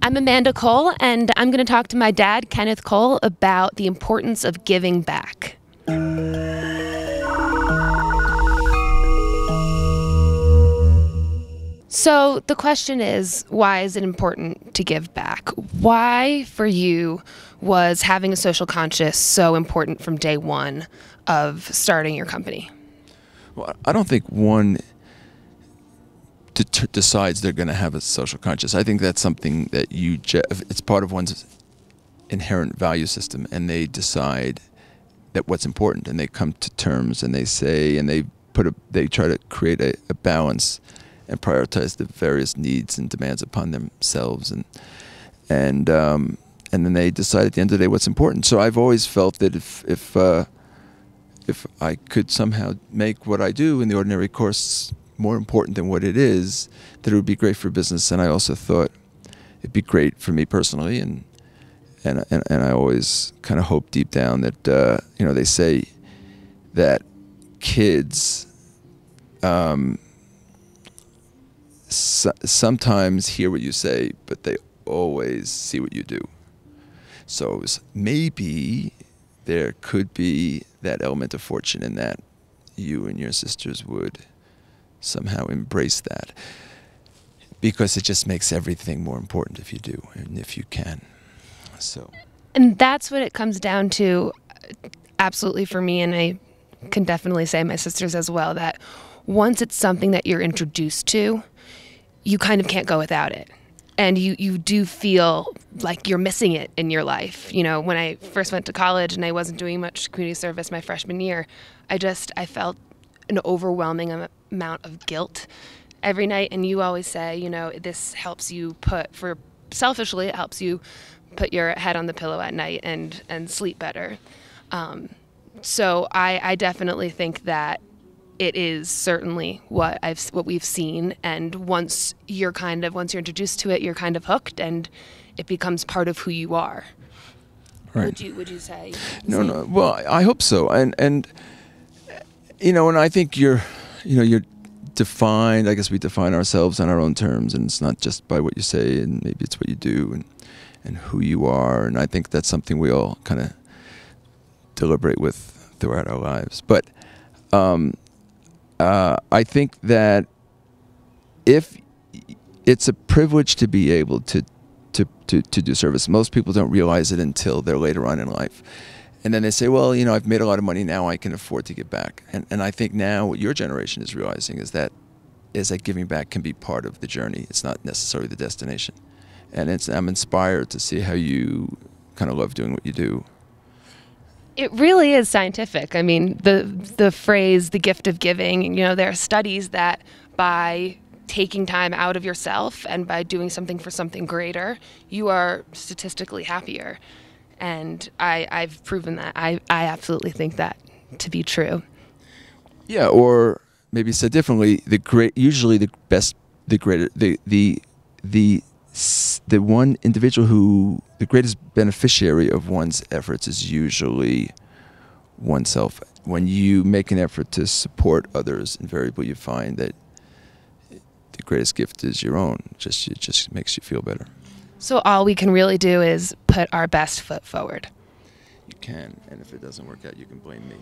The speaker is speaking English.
I'm Amanda Cole, and I'm going to talk to my dad, Kenneth Cole, about the importance of giving back. So the question is, why is it important to give back? Why, for you, was having a social conscience so important from day one of starting your company? Well, I don't think one decides they're going to have a social conscience. I think that's something that it's part of one's inherent value system, and they decide that what's important, and they come to terms, and they say, and they try to create a balance and prioritize the various needs and demands upon themselves, and then they decide at the end of the day what's important. So I've always felt that if I could somehow make what I do in the ordinary course more important than what it is, that it would be great for business. And I also thought it'd be great for me personally, and I always kind of hope deep down that they say that kids sometimes hear what you say, but they always see what you do. So maybe there could be that element of fortune in that you and your sisters would somehow embrace that, because it just makes everything more important if you do and if you can. And that's what it comes down to, absolutely, for me, and I can definitely say my sisters as well, that once it's something that you're introduced to, you kind of can't go without it. And you do feel like you're missing it in your life. You know, when I first went to college and I wasn't doing much community service my freshman year, I felt an overwhelming amount of guilt every night. And you always say, this helps you selfishly, it helps you put your head on the pillow at night and sleep better. So I definitely think that it is certainly what we've seen, and once you're introduced to it, you're kind of hooked, and it becomes part of who you are. Right. Would you say? No. Well, I hope so, and I think you're defined. I guess we define ourselves on our own terms, and it's not just by what you say, and maybe it's what you do, and who you are, and I think that's something we all kind of deliberate with throughout our lives, but. I think that if it's a privilege to be able to do service, most people don't realize it until they're later on in life. And then they say, well, I've made a lot of money, now I can afford to give back. And I think now what your generation is realizing is that giving back can be part of the journey. It's not necessarily the destination. And I'm inspired to see how you kind of love doing what you do. It really is scientific. I mean, the phrase, the gift of giving, there are studies that by taking time out of yourself and by doing something for something greater, you are statistically happier. And I've proven that. I absolutely think that to be true. Yeah, or maybe said differently, the one individual who the greatest beneficiary of one's efforts is usually oneself. When you make an effort to support others, invariably you find that the greatest gift is your own. It just makes you feel better. So all we can really do is put our best foot forward. You can, and if it doesn't work out, you can blame me.